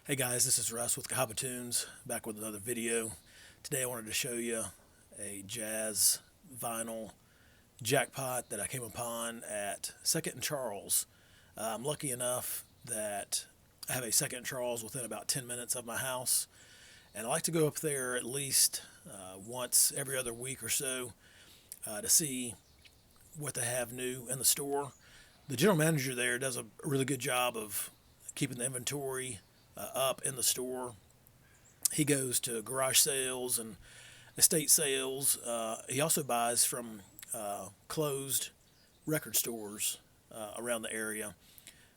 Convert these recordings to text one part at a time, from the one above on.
Hey guys, this is Russ with JACKPOT Tunes, back with another video. Today I wanted to show you a jazz vinyl jackpot that I came upon at 2nd and Charles. I'm lucky enough that I have a 2nd and Charles within about 10 minutes of my house, and I like to go up there at least once every other week or so to see what they have new in the store. The general manager there does a really good job of keeping the inventory up in the store. He goes to garage sales and estate sales. He also buys from closed record stores around the area.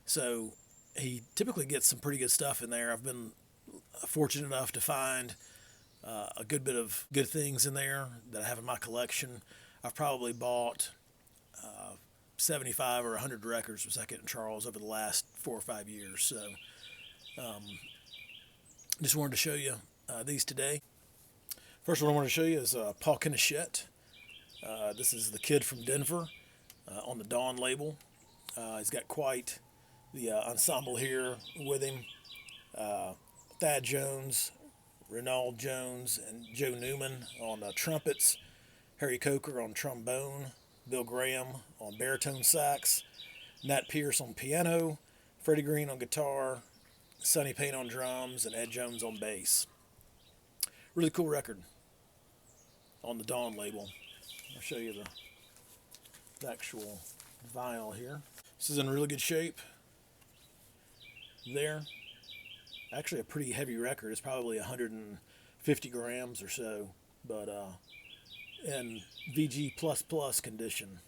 So he typically gets some pretty good stuff in there. I've been fortunate enough to find a good bit of good things in there that I have in my collection. I've probably bought 75 or 100 records from 2nd and Charles over the last 4 or 5 years. So just wanted to show you these today. First one I want to show you is Paul Kenoshette. This is the kid from Denver on the Dawn label. He's got quite the ensemble here with him. Thad Jones, Renald Jones, and Joe Newman on trumpets, Harry Coker on trombone, Bill Graham on baritone sax, Nat Pierce on piano, Freddie Green on guitar, Sonny Payne on drums, and Ed Jones on bass. Really cool record on the Dawn label. I'll show you the actual vinyl here. This is in really good shape there. Actually a pretty heavy record. It's probably 150 grams or so, but in VG++ condition.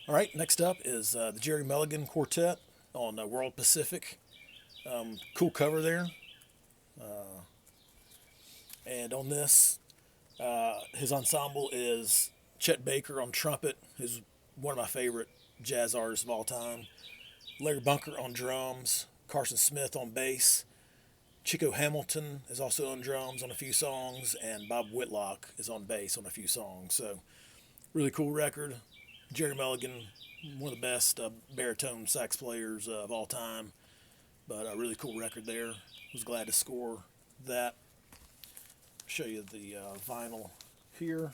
All right, next up is the Jerry Mulligan Quartet on World Pacific. Cool cover there. And on this, his ensemble is Chet Baker on trumpet, who's one of my favorite jazz artists of all time. Larry Bunker on drums, Carson Smith on bass. Chico Hamilton is also on drums on a few songs, and Bob Whitlock is on bass on a few songs. So, really cool record. Jerry Mulligan, one of the best baritone sax players of all time, but a really cool record there. Was glad to score that. Show you the vinyl here.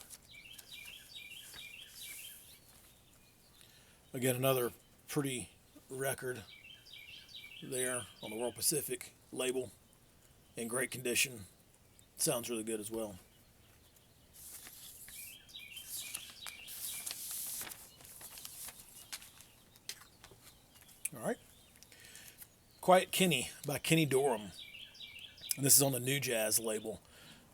Again, another pretty record there on the World Pacific label, in great condition. Sounds really good as well. All right. Quiet Kenny by Kenny Dorham. And this is on the New Jazz label.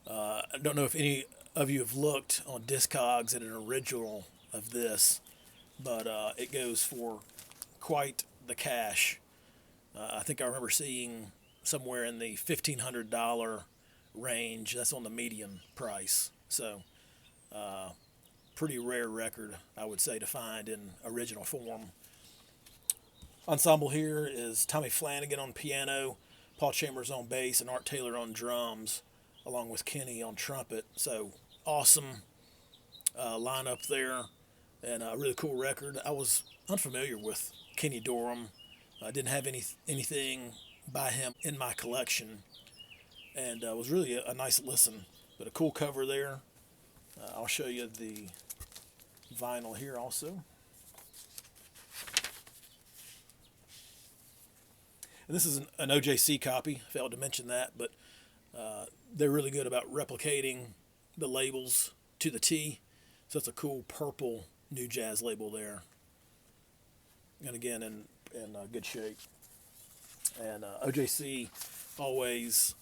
I don't know if any of you have looked on Discogs at an original of this, but it goes for quite the cash. I think I remember seeing somewhere in the $1,500 range. That's on the median price. So, pretty rare record, I would say, to find in original form. Ensemble here is Tommy Flanagan on piano, Paul Chambers on bass, and Art Taylor on drums, along with Kenny on trumpet. So awesome lineup there, and a really cool record. I was unfamiliar with Kenny Dorham. I didn't have anything by him in my collection, and it was really a nice listen. But a cool cover there. I'll show you the vinyl here also. And this is an OJC copy. Failed to mention that, but they're really good about replicating the labels to the T. So it's a cool purple New Jazz label there. And again, in good shape. And OJC always,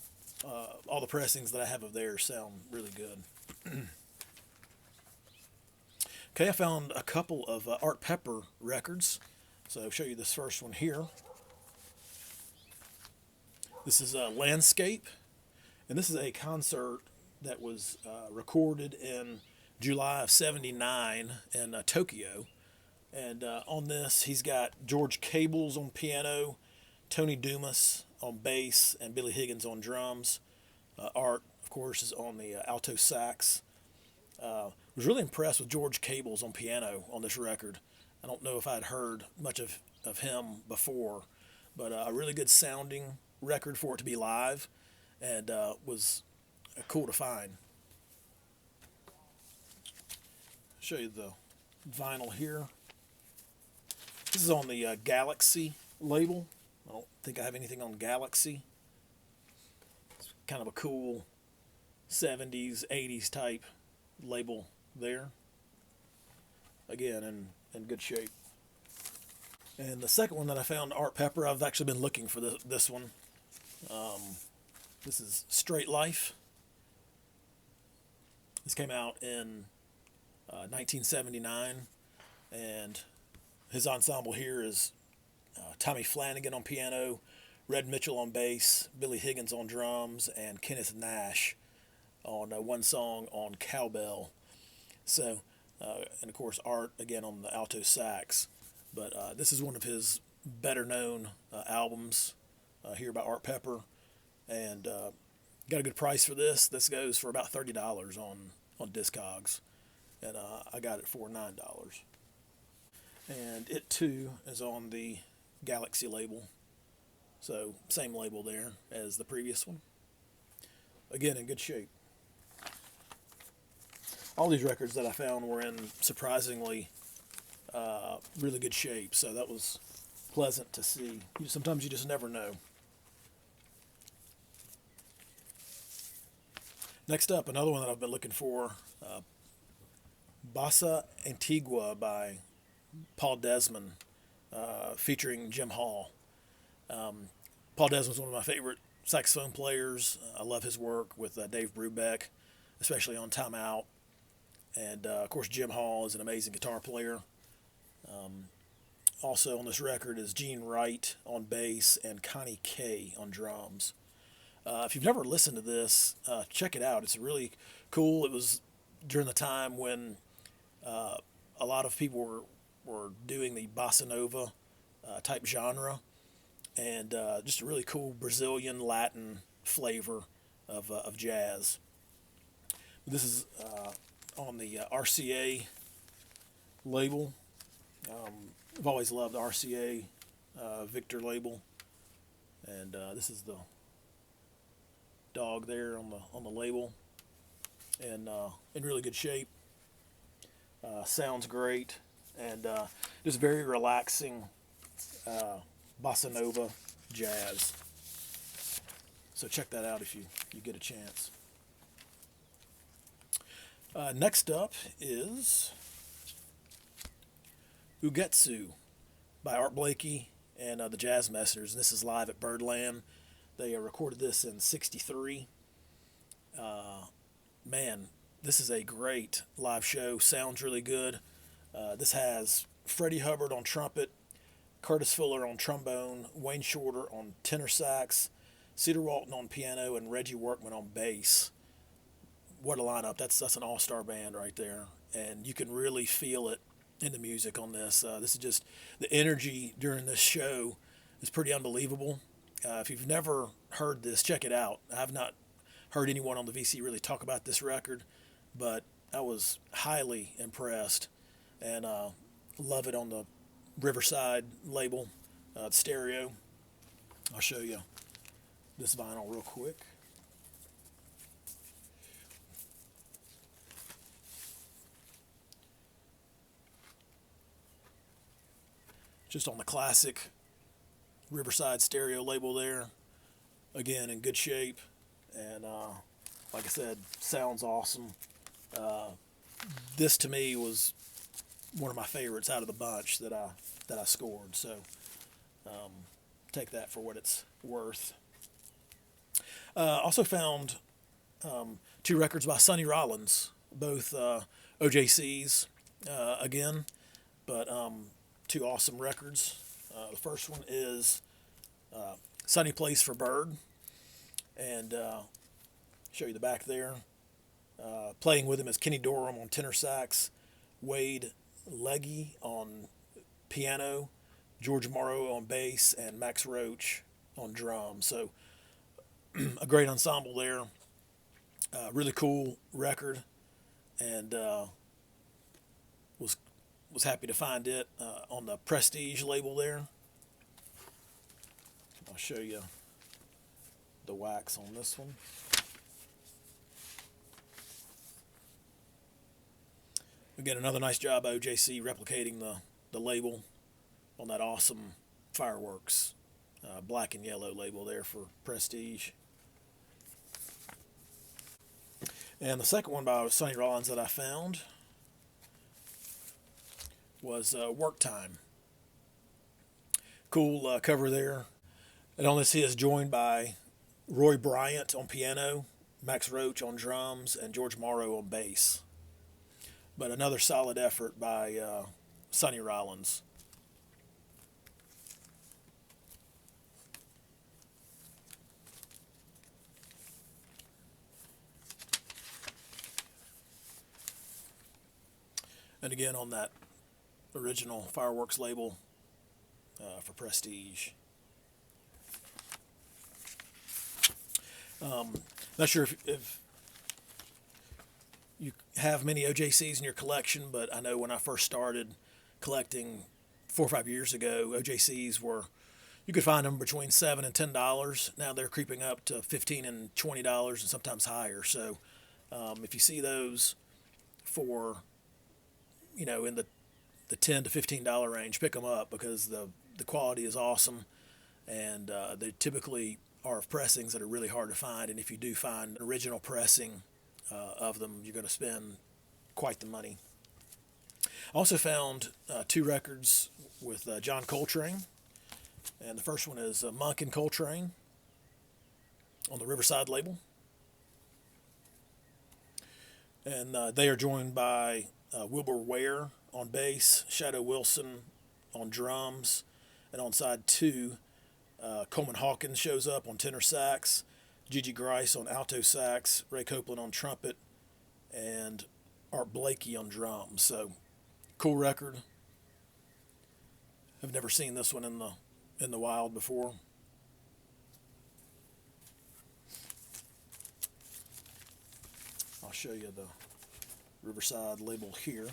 all the pressings that I have of theirs sound really good. Okay, I found a couple of Art Pepper records. So I'll show you this first one here. This is Landscape, and this is a concert that was recorded in July of '79 in Tokyo. And on this, he's got George Cables on piano, Tony Dumas on bass, and Billy Higgins on drums. Art, of course, is on the alto sax. Was really impressed with George Cables on piano on this record. I don't know if I'd heard much of of him before, but a really good sounding record for it to be live, and was cool to find. Show you the vinyl here. This is on the Galaxy label. I don't think I have anything on Galaxy. It's kind of a cool 70s, 80s type label there. Again, in good shape. And the second one that I found, Art Pepper, I've actually been looking for this one. This is Straight Life. This came out in 1979, and his ensemble here is Tommy Flanagan on piano, Red Mitchell on bass, Billy Higgins on drums, and Kenneth Nash on one song on cowbell. So, and of course Art again on the alto sax. But this is one of his better known albums here by Art Pepper, and got a good price for this. This goes for about $30 on Discogs, and I got it for $9. And it too is on the Galaxy label, so same label there as the previous one. Again, in good shape. All these records that I found were in surprisingly really good shape, so that was pleasant to see. Sometimes you just never know. Next up, another one that I've been looking for, Bossa Antigua by Paul Desmond, featuring Jim Hall. Paul Desmond's one of my favorite saxophone players. I love his work with Dave Brubeck, especially on Time Out. And of course, Jim Hall is an amazing guitar player. Also on this record is Gene Wright on bass and Connie Kay on drums. If you've never listened to this, check it out. It's really cool. It was during the time when a lot of people were doing the bossa nova type genre, and just a really cool Brazilian Latin flavor of jazz. This is on the RCA label. I've always loved the RCA Victor label, and this is the dog there on the label, and in really good shape. Sounds great, and just very relaxing bossa nova jazz. So check that out if you get a chance. Next up is Ugetsu by Art Blakey and the Jazz Messengers. This is live at Birdland. They recorded this in '63. Man, this is a great live show. Sounds really good. This has Freddie Hubbard on trumpet, Curtis Fuller on trombone, Wayne Shorter on tenor sax, Cedar Walton on piano, and Reggie Workman on bass. What a lineup. That's an all-star band right there. And you can really feel it in the music on this. This is just, the energy during this show is pretty unbelievable. If you've never heard this, check it out. I've not heard anyone on the VC really talk about this record, but I was highly impressed, and love it on the Riverside label, stereo. I'll show you this vinyl real quick. Just on the classic Riverside stereo label there. Again, in good shape, and like I said, sounds awesome. This to me was one of my favorites out of the bunch that I scored. So take that for what it's worth. Also found two records by Sonny Rollins, both OJCs again, but two awesome records. The first one is Sunny Place for Bird, and show you the back there. Playing with him is Kenny Dorham on tenor sax, Wade Legge on piano, George Morrow on bass, and Max Roach on drums. So a great ensemble there. Really cool record, and was was happy to find it on the Prestige label there. I'll show you the wax on this one. Again, another nice job by OJC replicating the label on that awesome Fireworks black and yellow label there for Prestige. And the second one by Sonny Rollins that I found was Work Time. Cool cover there. And on this he is joined by Roy Bryant on piano, Max Roach on drums, and George Morrow on bass. But another solid effort by Sonny Rollins. And again on that original Fireworks label for Prestige. Not sure if you have many OJCs in your collection, but I know when I first started collecting 4 or 5 years ago, OJCs were, you could find them between $7 and $10. Now they're creeping up to $15 and $20 and sometimes higher. So if you see those for, you know, in the $10 to $15 range, pick them up because the quality is awesome, and they typically are of pressings that are really hard to find. And if you do find an original pressing of them, you're going to spend quite the money. I also found 2 records with John Coltrane, and the first one is Monk and Coltrane on the Riverside label, and they are joined by Wilbur Ware on bass, Shadow Wilson on drums, and on side 2, Coleman Hawkins shows up on tenor sax, Gigi Grice on alto sax, Ray Copeland on trumpet, and Art Blakey on drums. So, cool record. I've never seen this one in the wild before. I'll show you the Riverside label here.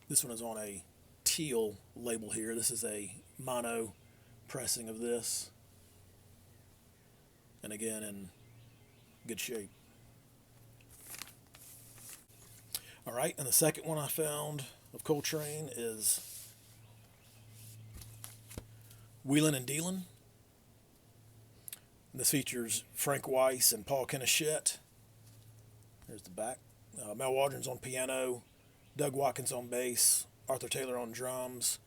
This one is on a teal label here. This is a mono pressing of this, and again in good shape. All right, and the second one I found of Coltrane is Wheelin' and Dealin'. This features Frank Weiss and Paul Kenoshette. There's the back. Mel Waldron's on piano, Doug Watkins on bass, Arthur Taylor on drums,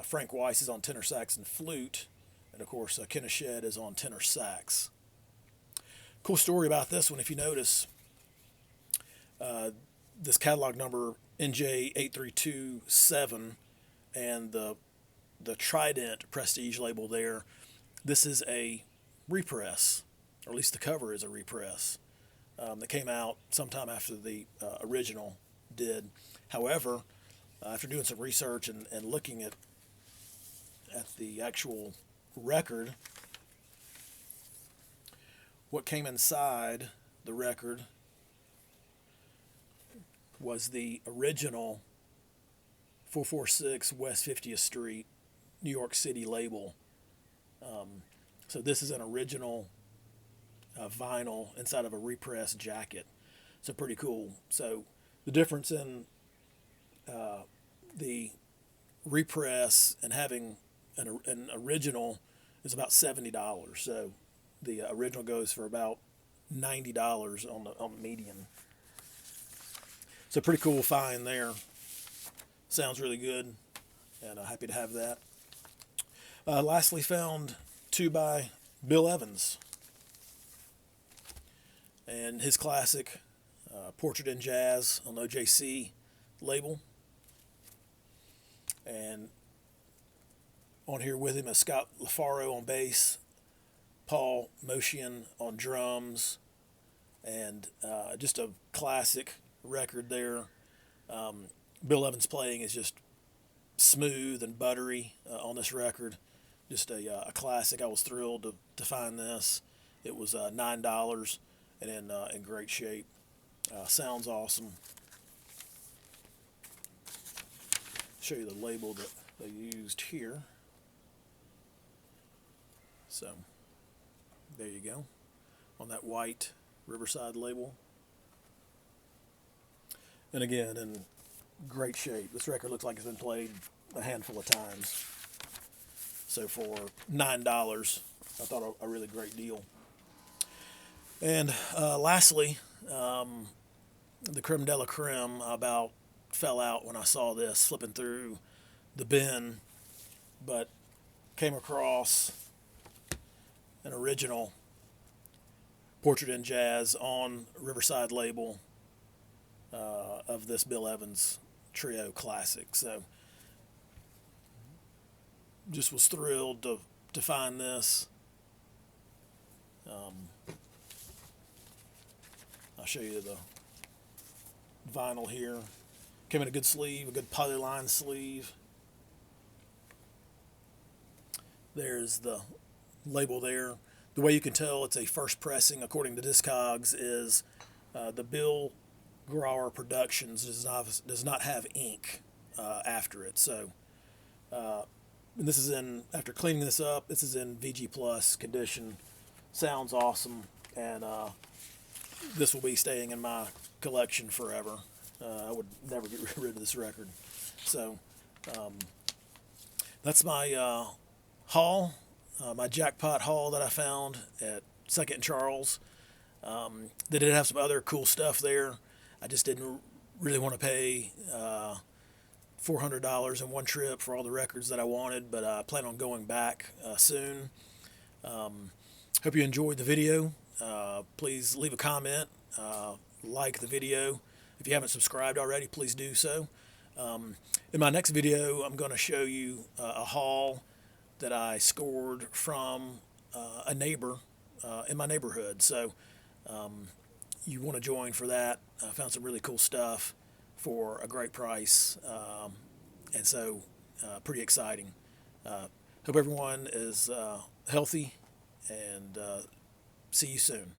Frank Weiss is on tenor sax and flute, and of course Kenoshette is on tenor sax. Cool story about this one, if you notice, this catalog number NJ8327 and the Trident Prestige label there, this is a repress, or at least the cover is a repress, that came out sometime after the original did. However, after doing some research and looking at the actual record, what came inside the record was the original 446 West 50th Street, New York City label. So this is an original vinyl inside of a repressed jacket. So pretty cool. So the difference in the repress and having an original is about $70. So the original goes for about $90 on the median. So pretty cool find there. Sounds really good, and happy to have that. Lastly, found 2 by Bill Evans and his classic Portrait in Jazz on the OJC label. And on here with him is Scott LaFaro on bass, Paul Motian on drums, and just a classic record there. Bill Evans' playing is just smooth and buttery on this record. Just a classic. I was thrilled to find this. It was $9 and in great shape. Sounds awesome. show you the label that they used here. So there you go, on that white Riverside label. And again, in great shape. This record looks like it's been played a handful of times. So for $9, I thought a really great deal. And lastly, the Creme De La Creme. I about fell out when I saw this flipping through the bin, but came across an original Portrait in Jazz on Riverside label of this Bill Evans Trio classic. So just was thrilled to find this. I'll show you the vinyl here. Came in a good sleeve, a good polyline sleeve. There's the label there. The way you can tell it's a first pressing, according to Discogs, is the Bill Grauer Productions does not have ink after it. So, and this is in, after cleaning this up, this is in VG Plus condition. Sounds awesome, and this will be staying in my collection forever. I would never get rid of this record. So, that's my haul, my Jackpot haul that I found at 2nd and Charles. They did have some other cool stuff there. I just didn't really want to pay $400 in one trip for all the records that I wanted, but I plan on going back soon. Hope you enjoyed the video. Please leave a comment, like the video. If you haven't subscribed already, please do so. In my next video, I'm going to show you a haul that I scored from a neighbor in my neighborhood. So you want to join for that. I found some really cool stuff for a great price, and so pretty exciting. Hope everyone is healthy, and see you soon.